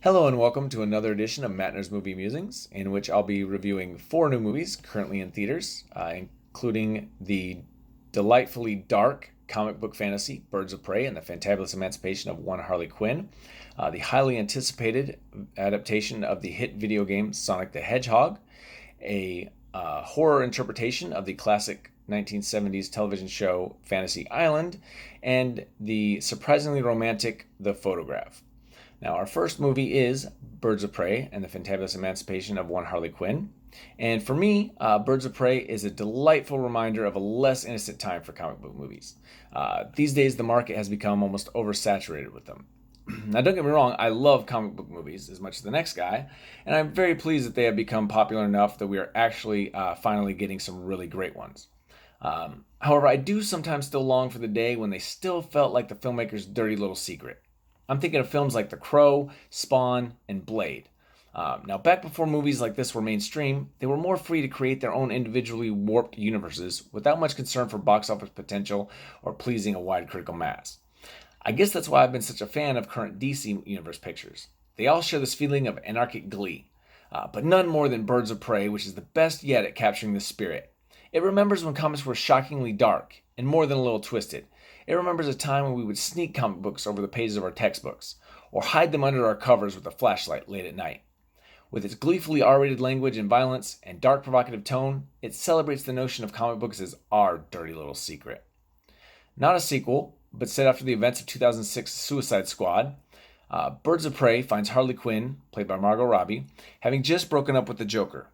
Hello and welcome to another edition of Matner's Movie Musings, in which I'll be reviewing four new movies currently in theaters, including the delightfully dark comic book fantasy Birds of Prey and the Fantabulous Emancipation of One Harley Quinn, the highly anticipated adaptation of the hit video game Sonic the Hedgehog, a horror interpretation of the classic 1970s television show Fantasy Island, and the surprisingly romantic The Photograph. Now, our first movie is Birds of Prey and the Fantabulous Emancipation of One Harley Quinn. And for me, Birds of Prey is a delightful reminder of a less innocent time for comic book movies. These days, the market has become almost oversaturated with them. Now, don't get me wrong, I love comic book movies as much as the next guy, and I'm very pleased that they have become popular enough that we are actually finally getting some really great ones. However, I do sometimes still long for the day when they still felt like the filmmaker's dirty little secret. I'm thinking of films like The Crow, Spawn, and Blade. Now, back before movies like this were mainstream, they were more free to create their own individually warped universes without much concern for box office potential or pleasing a wide critical mass. I guess that's why I've been such a fan of current DC Universe pictures. They all share this feeling of anarchic glee, but none more than Birds of Prey, which is the best yet at capturing this spirit. It remembers when comics were shockingly dark and more than a little twisted. It remembers a time when we would sneak comic books over the pages of our textbooks, or hide them under our covers with a flashlight late at night. With its gleefully R-rated language and violence and dark provocative tone, it celebrates the notion of comic books as our dirty little secret. Not a sequel, but set after the events of 2006's Suicide Squad, Birds of Prey finds Harley Quinn, played by Margot Robbie, having just broken up with the Joker.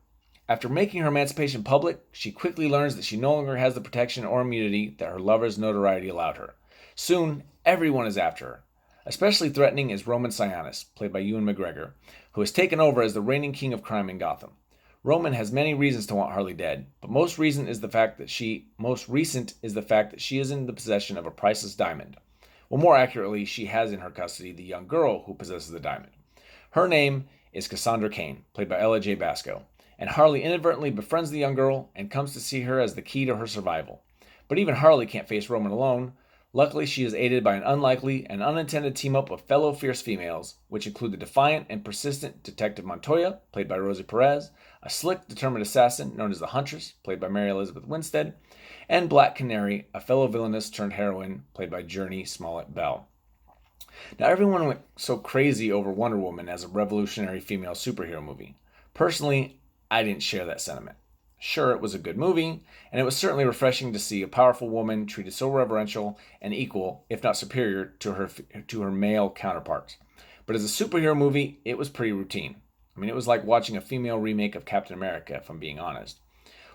After making her emancipation public, she quickly learns that she no longer has the protection or immunity that her lover's notoriety allowed her. Soon, everyone is after her. Especially threatening is Roman Sionis, played by Ewan McGregor, who has taken over as the reigning king of crime in Gotham. Roman has many reasons to want Harley dead, but most recent is the fact that she is in the possession of a priceless diamond. Well, more accurately, she has in her custody the young girl who possesses the diamond. Her name is Cassandra Cain, played by Ella J. Basco, and Harley inadvertently befriends the young girl and comes to see her as the key to her survival. But even Harley can't face Roman alone. Luckily, she is aided by an unlikely and unintended team-up of fellow fierce females, which include the defiant and persistent Detective Montoya, played by Rosie Perez, a slick, determined assassin known as the Huntress, played by Mary Elizabeth Winstead, and Black Canary, a fellow villainess turned heroine, played by Journey Smollett Bell. Now, everyone went so crazy over Wonder Woman as a revolutionary female superhero movie. Personally, I didn't share that sentiment. Sure, it was a good movie, and it was certainly refreshing to see a powerful woman treated so reverential and equal, if not superior, to her male counterparts. But as a superhero movie, it was pretty routine. It was like watching a female remake of Captain America, if I'm being honest.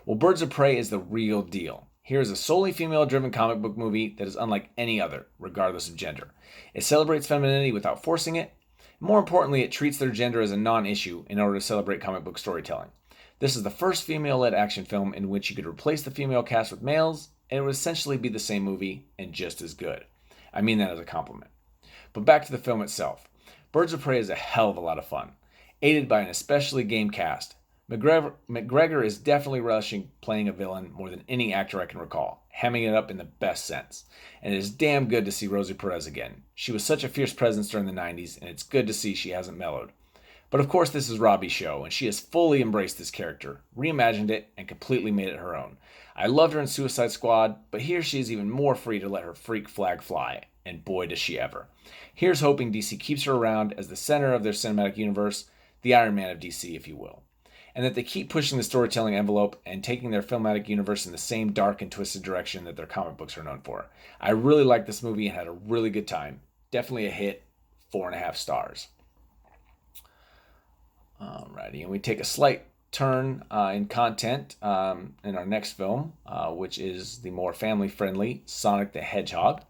Well, Birds of Prey is the real deal. Here is a solely female-driven comic book movie that is unlike any other, regardless of gender. It celebrates femininity without forcing it. More importantly, it treats their gender as a non-issue in order to celebrate comic book storytelling. This is the first female-led action film in which you could replace the female cast with males, and it would essentially be the same movie and just as good. I mean that as a compliment. But back to the film itself. Birds of Prey is a hell of a lot of fun, aided by an especially game cast. McGregor is definitely relishing playing a villain more than any actor I can recall, hamming it up in the best sense. And it is damn good to see Rosie Perez again. She was such a fierce presence during the 90s, and it's good to see she hasn't mellowed. But of course this is Robbie's show, and she has fully embraced this character, reimagined it, and completely made it her own. I loved her in Suicide Squad, but here she is even more free to let her freak flag fly, and boy does she ever. Here's hoping DC keeps her around as the center of their cinematic universe, the Iron Man of DC, if you will. And that they keep pushing the storytelling envelope and taking their filmatic universe in the same dark and twisted direction that their comic books are known for. I really liked this movie and had a really good time. Definitely a hit, 4.5 stars. Alrighty, and we take a slight turn in content in our next film, which is the more family-friendly Sonic the Hedgehog.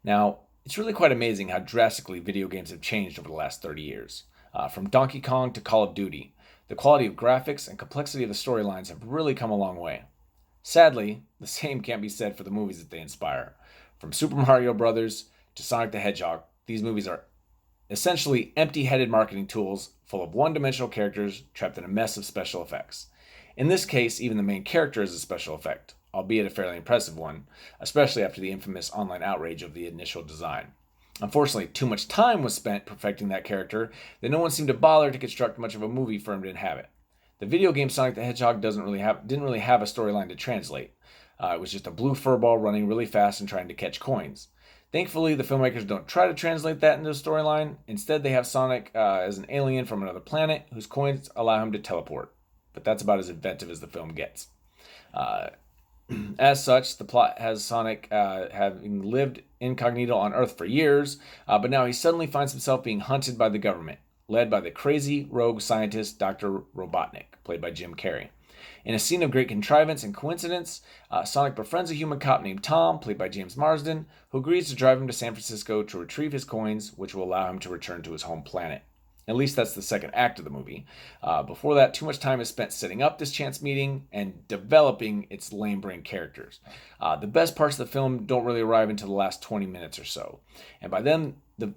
Now, it's really quite amazing how drastically video games have changed over the last 30 years. From Donkey Kong to Call of Duty, the quality of graphics and complexity of the storylines have really come a long way. Sadly, the same can't be said for the movies that they inspire. From Super Mario Bros. To Sonic the Hedgehog, these movies are essentially empty-headed marketing tools full of one-dimensional characters trapped in a mess of special effects. In this case, even the main character is a special effect, albeit a fairly impressive one, especially after the infamous online outrage of the initial design. Unfortunately, too much time was spent perfecting that character that no one seemed to bother to construct much of a movie for him to inhabit. The video game Sonic the Hedgehog didn't really have a storyline to translate. It was just a blue furball running really fast and trying to catch coins. Thankfully, the filmmakers don't try to translate that into a storyline. Instead, they have Sonic as an alien from another planet whose coins allow him to teleport. But that's about as inventive as the film gets. Uh, as such, the plot has Sonic having lived incognito on Earth for years, but now he suddenly finds himself being hunted by the government, led by the crazy rogue scientist Dr. Robotnik, played by Jim Carrey. In a scene of great contrivance and coincidence, Sonic befriends a human cop named Tom, played by James Marsden, who agrees to drive him to San Francisco to retrieve his coins, which will allow him to return to his home planet. At least that's the second act of the movie. Before that, too much time is spent setting up this chance meeting and developing its lame brain characters. The best parts of the film don't really arrive until the last 20 minutes or so, and by then the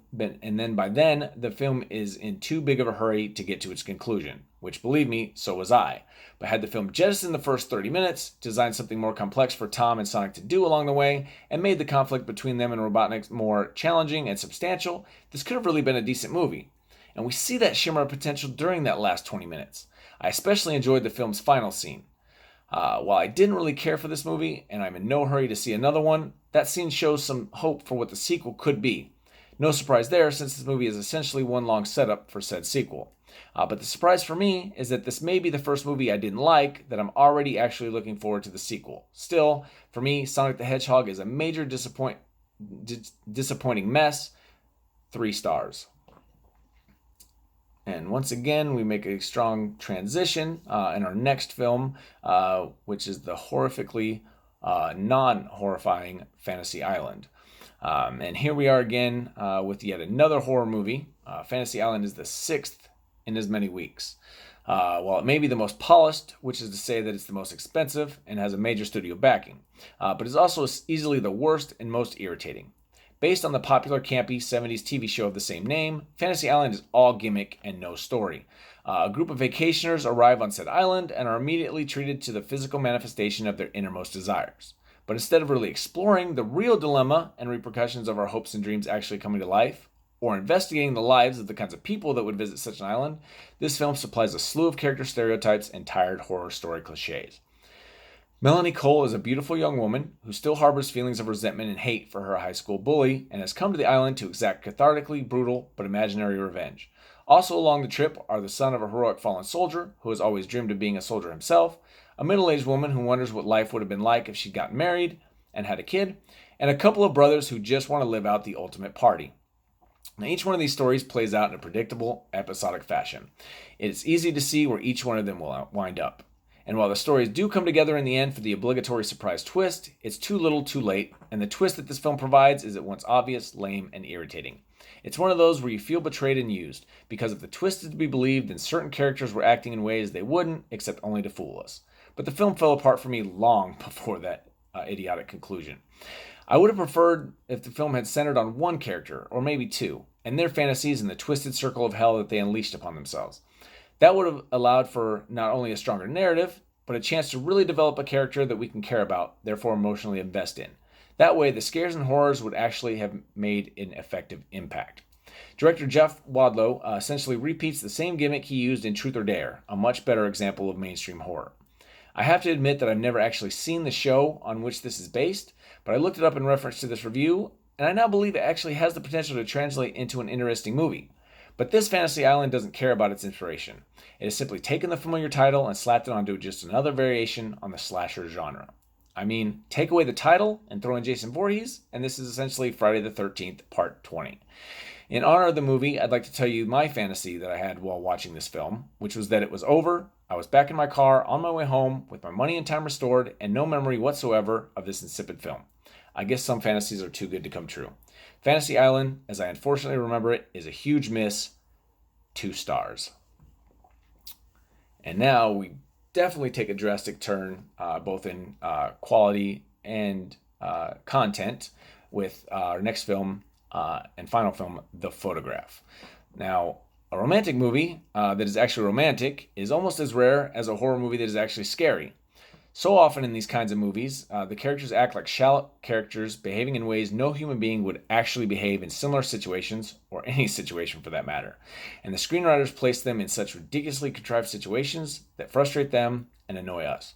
film is in too big of a hurry to get to its conclusion. Which, believe me, so was I. But had the film jettisoned the first 30 minutes, designed something more complex for Tom and Sonic to do along the way, and made the conflict between them and Robotnik more challenging and substantial, this could have really been a decent movie. And we see that shimmer of potential during that last 20 minutes. I especially enjoyed the film's final scene. While I didn't really care for this movie, and I'm in no hurry to see another one, that scene shows some hope for what the sequel could be. No surprise there, since this movie is essentially one long setup for said sequel. But the surprise for me is that this may be the first movie I didn't like that I'm already actually looking forward to the sequel. Still, for me, Sonic the Hedgehog is a major disappointing mess. 3 stars. And once again, we make a strong transition in our next film, which is the horrifically non-horrifying Fantasy Island. And here we are again with yet another horror movie. Fantasy Island is the 6th in as many weeks. While it may be the most polished, which is to say that it's the most expensive and has a major studio backing, but is also easily the worst and most irritating. Based on the popular campy 70s TV show of the same name, Fantasy Island is all gimmick and no story. A group of vacationers arrive on said island and are immediately treated to the physical manifestation of their innermost desires. But instead of really exploring the real dilemma and repercussions of our hopes and dreams actually coming to life, or investigating the lives of the kinds of people that would visit such an island, this film supplies a slew of character stereotypes and tired horror story cliches. Melanie Cole is a beautiful young woman who still harbors feelings of resentment and hate for her high school bully and has come to the island to exact cathartically brutal but imaginary revenge. Also along the trip are the son of a heroic fallen soldier who has always dreamed of being a soldier himself, a middle-aged woman who wonders what life would have been like if she'd gotten married and had a kid, and a couple of brothers who just want to live out the ultimate party. Now, each one of these stories plays out in a predictable, episodic fashion. It's easy to see where each one of them will wind up. And while the stories do come together in the end for the obligatory surprise twist, it's too little too late, and the twist that this film provides is at once obvious, lame, and irritating. It's one of those where you feel betrayed and used, because if the twist is to be believed, then certain characters were acting in ways they wouldn't, except only to fool us. But the film fell apart for me long before that idiotic conclusion. I would have preferred if the film had centered on one character, or maybe two, and their fantasies and the twisted circle of hell that they unleashed upon themselves. That would have allowed for not only a stronger narrative, but a chance to really develop a character that we can care about, therefore emotionally invest in. That way, the scares and horrors would actually have made an effective impact. Director Jeff Wadlow essentially repeats the same gimmick he used in Truth or Dare, a much better example of mainstream horror. I have to admit that I've never actually seen the show on which this is based, but I looked it up in reference to this review, and I now believe it actually has the potential to translate into an interesting movie. But this Fantasy Island doesn't care about its inspiration. It has simply taken the familiar title and slapped it onto just another variation on the slasher genre. I mean, take away the title and throw in Jason Voorhees, and this is essentially Friday the 13th, Part 20. In honor of the movie, I'd like to tell you my fantasy that I had while watching this film, which was that it was over, I was back in my car on my way home with my money and time restored and no memory whatsoever of this insipid film. I guess some fantasies are too good to come true. Fantasy Island, as I unfortunately remember it, is a huge miss. 2 stars. And now we definitely take a drastic turn, both in quality and content, with our next film and final film, The Photograph. Now, a romantic movie that is actually romantic is almost as rare as a horror movie that is actually scary. So often in these kinds of movies, the characters act like shallow characters, behaving in ways no human being would actually behave in similar situations, or any situation for that matter. And the screenwriters place them in such ridiculously contrived situations that frustrate them and annoy us.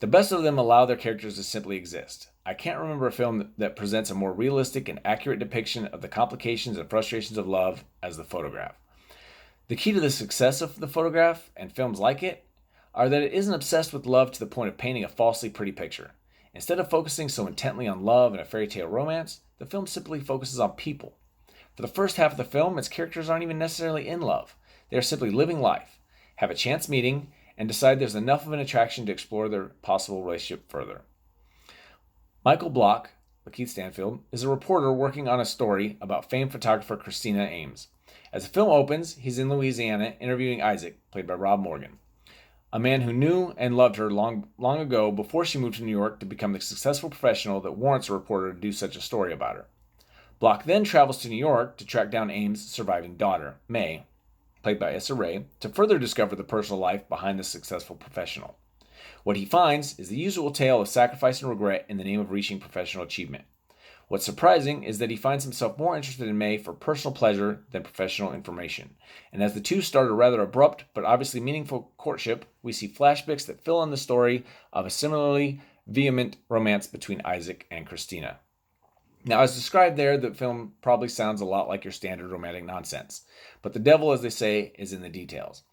The best of them allow their characters to simply exist. I can't remember a film that presents a more realistic and accurate depiction of the complications and frustrations of love as The Photograph. The key to the success of The Photograph and films like it are that it isn't obsessed with love to the point of painting a falsely pretty picture. Instead of focusing so intently on love and a fairy tale romance, the film simply focuses on people. For the first half of the film, its characters aren't even necessarily in love. They are simply living life, have a chance meeting, and decide there's enough of an attraction to explore their possible relationship further. Michael Block, Lakeith Stanfield, is a reporter working on a story about famed photographer Christina Ames. As the film opens, he's in Louisiana interviewing Isaac, played by Rob Morgan, a man who knew and loved her long ago before she moved to New York to become the successful professional that warrants a reporter to do such a story about her. Block then travels to New York to track down Ames' surviving daughter, May, played by Issa Rae, to further discover the personal life behind the successful professional. What he finds is the usual tale of sacrifice and regret in the name of reaching professional achievement. What's surprising is that he finds himself more interested in May for personal pleasure than professional information. And as the two start a rather abrupt but obviously meaningful courtship, we see flashbacks that fill in the story of a similarly vehement romance between Isaac and Christina. Now, as described there, the film probably sounds a lot like your standard romantic nonsense. But the devil, as they say, is in the details.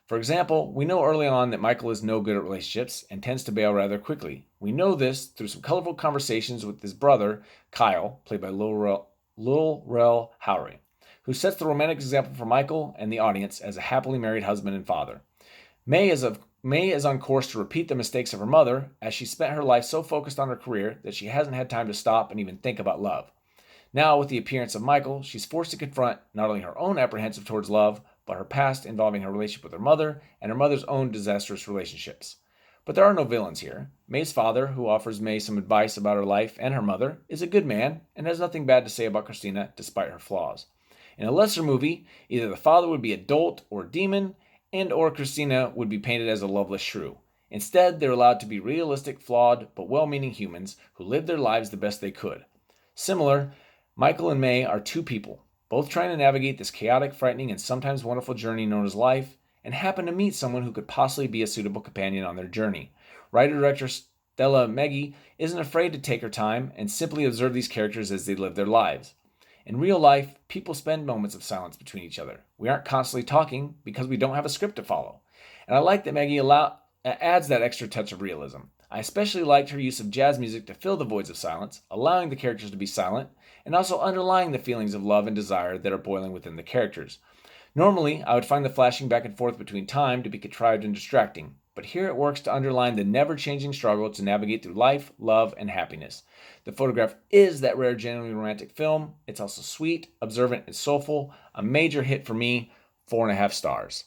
For example, we know early on that Michael is no good at relationships and tends to bail rather quickly. We know this through some colorful conversations with his brother, Kyle, played by Lil Rel Howery, who sets the romantic example for Michael and the audience as a happily married husband and father. May is on course to repeat the mistakes of her mother, as she spent her life so focused on her career that she hasn't had time to stop and even think about love. Now, with the appearance of Michael, she's forced to confront not only her own apprehensive towards love, but her past involving her relationship with her mother and her mother's own disastrous relationships. But there are no villains here. May's father, who offers May some advice about her life and her mother, is a good man and has nothing bad to say about Christina despite her flaws. In a lesser movie, either the father would be a dolt or demon, and or Christina would be painted as a loveless shrew. Instead, they're allowed to be realistic, flawed, but well-meaning humans who lived their lives the best they could. Similar, Michael and May are two people, both trying to navigate this chaotic, frightening, and sometimes wonderful journey known as life, and happen to meet someone who could possibly be a suitable companion on their journey. Writer-director Stella Meggy isn't afraid to take her time and simply observe these characters as they live their lives. In real life, people spend moments of silence between each other. We aren't constantly talking because we don't have a script to follow. And I like that Meggy adds that extra touch of realism. I especially liked her use of jazz music to fill the voids of silence, allowing the characters to be silent, and also underlying the feelings of love and desire that are boiling within the characters. Normally, I would find the flashing back and forth between time to be contrived and distracting, but here it works to underline the never-changing struggle to navigate through life, love, and happiness. The Photograph is that rare, genuinely romantic film. It's also sweet, observant, and soulful. A major hit for me, 4.5 stars.